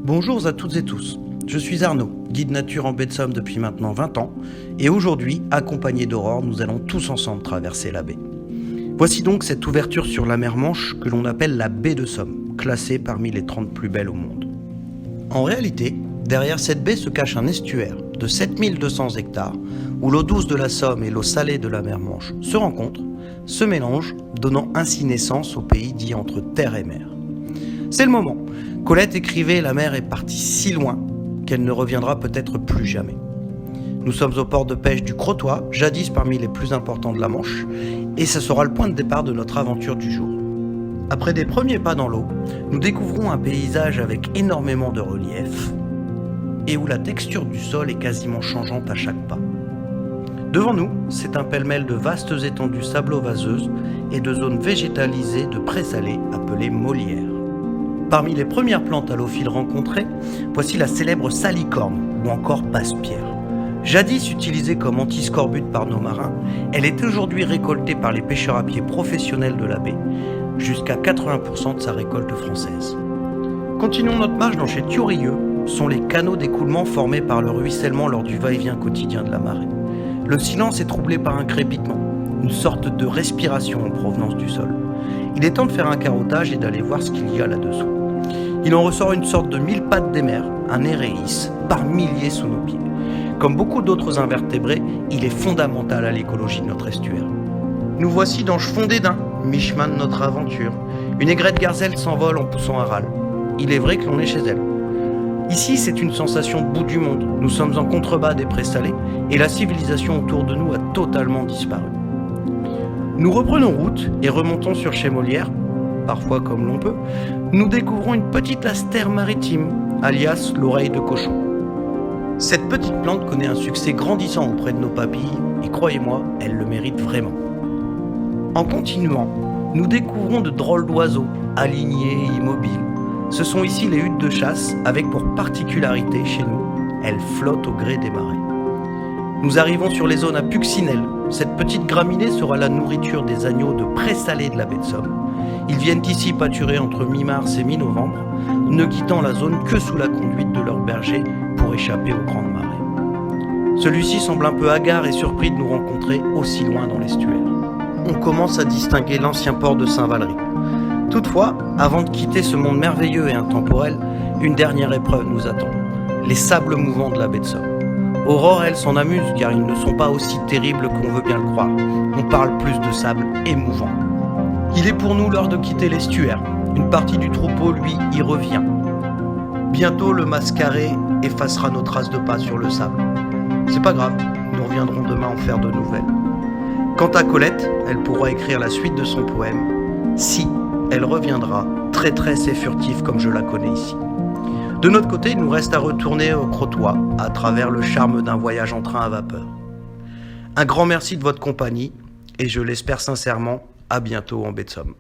Bonjour à toutes et tous, je suis Arnaud, guide nature en baie de Somme depuis maintenant 20 ans, et aujourd'hui, accompagné d'Aurore, nous allons tous ensemble traverser la baie. Voici donc cette ouverture sur la mer Manche que l'on appelle la baie de Somme, classée parmi les 30 plus belles au monde. En réalité, derrière cette baie se cache un estuaire de 7200 hectares, où l'eau douce de la Somme et l'eau salée de la mer Manche se rencontrent, se mélangent, donnant ainsi naissance au pays dit entre terre et mer. C'est le moment. Colette écrivait « La mer est partie si loin qu'elle ne reviendra peut-être plus jamais ». Nous sommes au port de pêche du Crotoy, jadis parmi les plus importants de la Manche, et ce sera le point de départ de notre aventure du jour. Après des premiers pas dans l'eau, nous découvrons un paysage avec énormément de relief et où la texture du sol est quasiment changeante à chaque pas. Devant nous, c'est un pêle-mêle de vastes étendues sablo-vaseuses et de zones végétalisées de présalés appelées molières. Parmi les premières plantes halophiles rencontrées, voici la célèbre salicorne ou encore passe-pierre. Jadis utilisée comme antiscorbut par nos marins, elle est aujourd'hui récoltée par les pêcheurs à pied professionnels de la baie, jusqu'à 80% de sa récolte française. Continuons notre marche dans chez Thiourieux, sont les canaux d'écoulement formés par le ruissellement lors du va-et-vient quotidien de la marée. Le silence est troublé par un crépitement, une sorte de respiration en provenance du sol. Il est temps de faire un carottage et d'aller voir ce qu'il y a là-dessous. Il en ressort une sorte de mille pattes des mers, un éréis, par milliers sous nos pieds. Comme beaucoup d'autres invertébrés, il est fondamental à l'écologie de notre estuaire. Nous voici dans Chefond des Daims, mi-chemin de notre aventure. Une aigrette gazelle s'envole en poussant un râle. Il est vrai que l'on est chez elle. Ici, c'est une sensation de bout du monde. Nous sommes en contrebas des présalés et la civilisation autour de nous a totalement disparu. Nous reprenons route et remontons sur chez Molière, parfois comme l'on peut. Nous découvrons une petite astère maritime, alias l'oreille de cochon. Cette petite plante connaît un succès grandissant auprès de nos papilles et croyez-moi, elle le mérite vraiment. En continuant, nous découvrons de drôles d'oiseaux, alignés et immobiles. Ce sont ici les huttes de chasse, avec pour particularité chez nous, elles flottent au gré des marées. Nous arrivons sur les zones à Puccinelle. Cette petite graminée sera la nourriture des agneaux de présalés de la baie de Somme. Ils viennent ici pâturer entre mi-mars et mi-novembre, ne quittant la zone que sous la conduite de leur berger pour échapper aux grandes marées. Celui-ci semble un peu hagard et surpris de nous rencontrer aussi loin dans l'estuaire. On commence à distinguer l'ancien port de Saint-Valery. Toutefois, avant de quitter ce monde merveilleux et intemporel, une dernière épreuve nous attend. Les sables mouvants de la baie de Somme. Aurore, elle, s'en amuse car ils ne sont pas aussi terribles qu'on veut bien le croire. On parle plus de sable émouvant. Il est pour nous l'heure de quitter l'estuaire. Une partie du troupeau, lui, y revient. Bientôt, le mascaré effacera nos traces de pas sur le sable. C'est pas grave, nous reviendrons demain en faire de nouvelles. Quant à Colette, elle pourra écrire la suite de son poème. Si elle reviendra, traîtresse et furtive comme je la connais ici. De notre côté, il nous reste à retourner au Crotoy à travers le charme d'un voyage en train à vapeur. Un grand merci de votre compagnie et je l'espère sincèrement, à bientôt en baie de Somme.